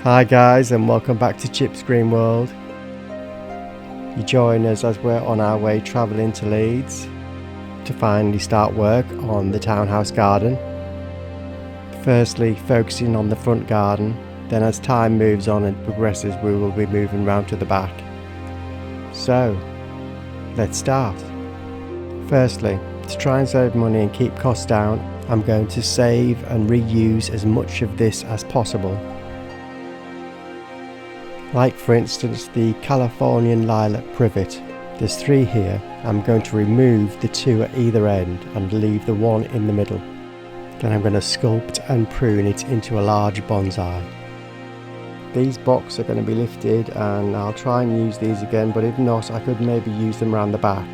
Hi guys, and welcome back to Chip's Green World. You join us as we're on our way travelling to Leeds to finally start work on the townhouse garden. Firstly focusing on the front garden, then as time moves on and progresses we will be moving round to the back. So let's start. Firstly, to try and save money and keep costs down, I'm going to save and reuse as much of this as possible. Like for instance the Californian lilac privet. There's 3 here. I'm going to remove the 2 at either end and leave the 1 in the middle. Then I'm going to sculpt and prune it into a large bonsai. These blocks are going to be lifted and I'll try and use these again, but if not I could maybe use them around the back.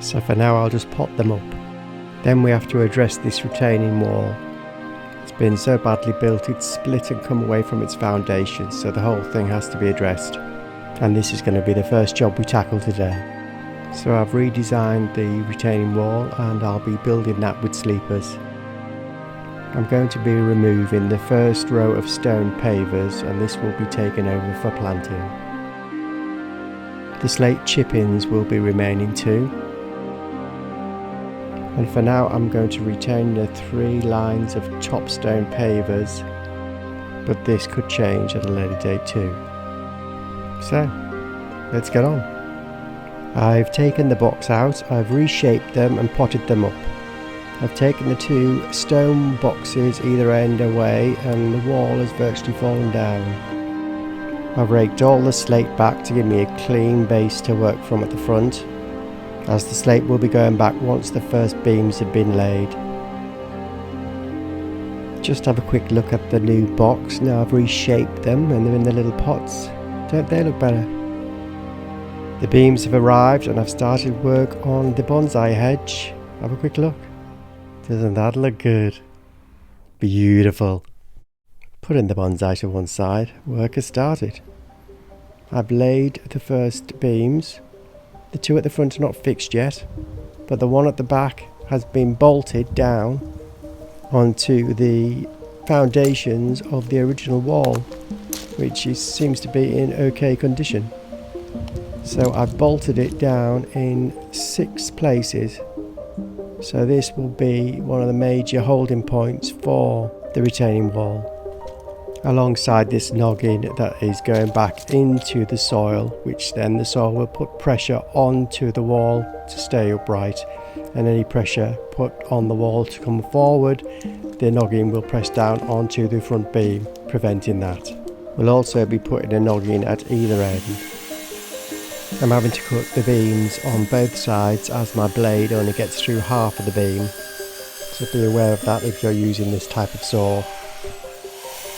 So for now I'll just pop them up. Then we have to address this retaining wall. It's been so badly built it's split and come away from its foundation, so the whole thing has to be addressed. And this is going to be the first job we tackle today. So I've redesigned the retaining wall and I'll be building that with sleepers. I'm going to be removing the first row of stone pavers and this will be taken over for planting. The slate chip-ins will be remaining too. And for now I'm going to retain the 3 lines of top stone pavers, but this could change at a later date too. So let's get on. I've taken the box out, I've reshaped them and potted them up. I've taken the 2 stone boxes either end away and the wall has virtually fallen down. I've raked all the slate back to give me a clean base to work from at the front, as the slate will be going back once the first beams have been laid. Just have a quick look at the new box. Now I've reshaped them and they're in the little pots. Don't they look better? The beams have arrived and I've started work on the bonsai hedge. Have a quick look. Doesn't that look good? Beautiful. Putting the bonsai to one side, work has started. I've laid the first beams. The 2 at the front are not fixed yet, but the 1 at the back has been bolted down onto the foundations of the original wall, which seems to be in okay condition. So I've bolted it down in 6 places. So this will be one of the major holding points for the retaining wall. Alongside this noggin that is going back into the soil, which then the soil will put pressure onto the wall to stay upright, and any pressure put on the wall to come forward, the noggin will press down onto the front beam, preventing that. We'll also be putting a noggin at either end. I'm having to cut the beams on both sides as my blade only gets through half of the beam, so be aware of that if you're using this type of saw.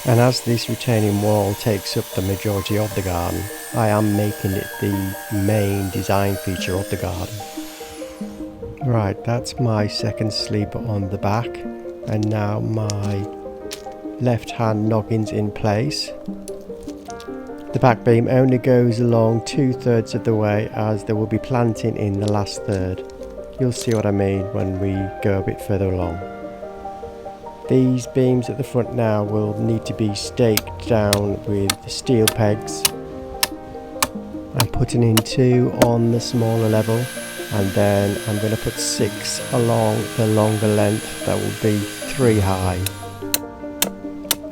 And as this retaining wall takes up the majority of the garden, I am making it the main design feature of the garden. Right, that's my second sleeper on the back, and now my left hand noggin's in place. The back beam only goes along 2/3 of the way, as there will be planting in the last third. You'll see what I mean when we go a bit further along. These beams at the front now will need to be staked down with steel pegs. I'm putting in 2 on the smaller level, and then I'm going to put 6 along the longer length that will be 3 high.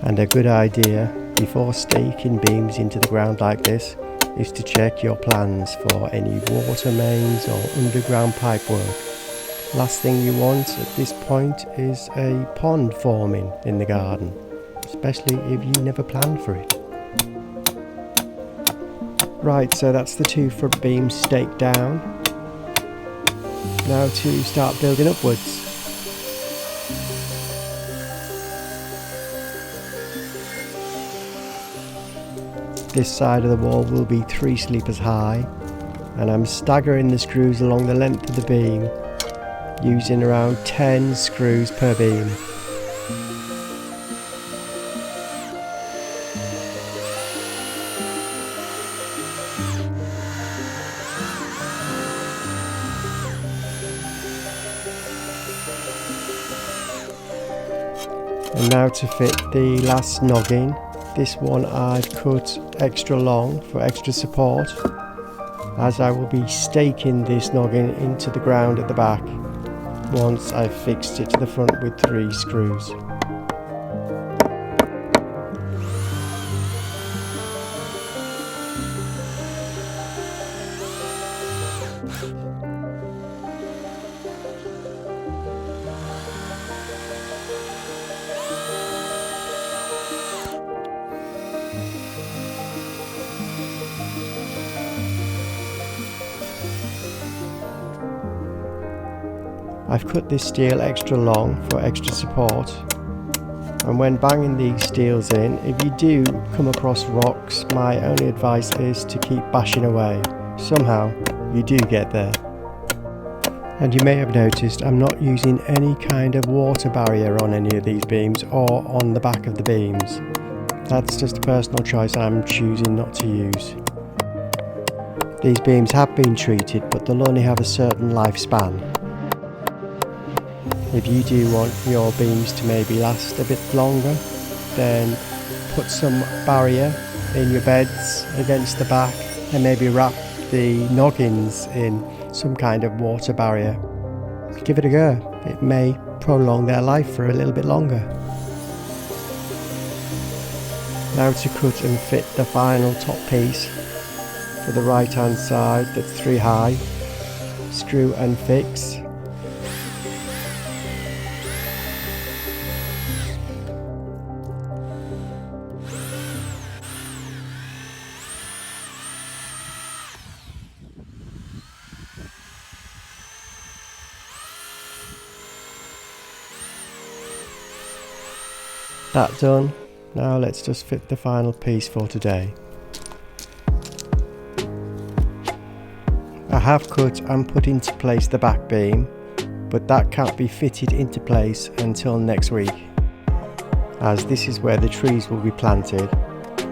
And a good idea before staking beams into the ground like this is to check your plans for any water mains or underground pipe work. Last thing you want at this point is a pond forming in the garden, especially if you never planned for it. Right, so that's the 2 front beams staked down. Now to start building upwards. This side of the wall will be 3 sleepers high, and I'm staggering the screws along the length of the beam, using around 10 screws per beam. And now to fit the last noggin, This one I've cut extra long for extra support, as I will be staking this noggin into the ground at the back once I've fixed it to the front with 3 screws. I've cut this steel extra long for extra support, and when banging these steels in, if you do come across rocks, my only advice is to keep bashing away. Somehow you do get there. And you may have noticed I'm not using any kind of water barrier on any of these beams or on the back of the beams. That's just a personal choice I'm choosing not to use. These beams have been treated, but they'll only have a certain lifespan. If you do want your beams to maybe last a bit longer, then put some barrier in your beds against the back and maybe wrap the noggins in some kind of water barrier. Give it a go, it may prolong their life for a little bit longer. Now to cut and fit the final top piece for the right hand side that's 3 high. Screw and fix. That done, now let's just fit the final piece for today. I have cut and put into place the back beam, but that can't be fitted into place until next week, as this is where the trees will be planted,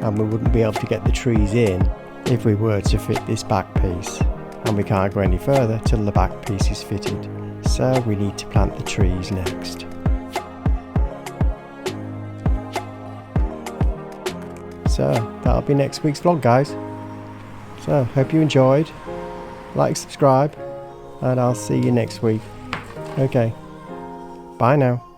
and we wouldn't be able to get the trees in if we were to fit this back piece, and we can't go any further till the back piece is fitted, so we need to plant the trees next. So that'll be next week's vlog, guys. So hope you enjoyed. Like, subscribe, and I'll see you next week. Okay, bye now.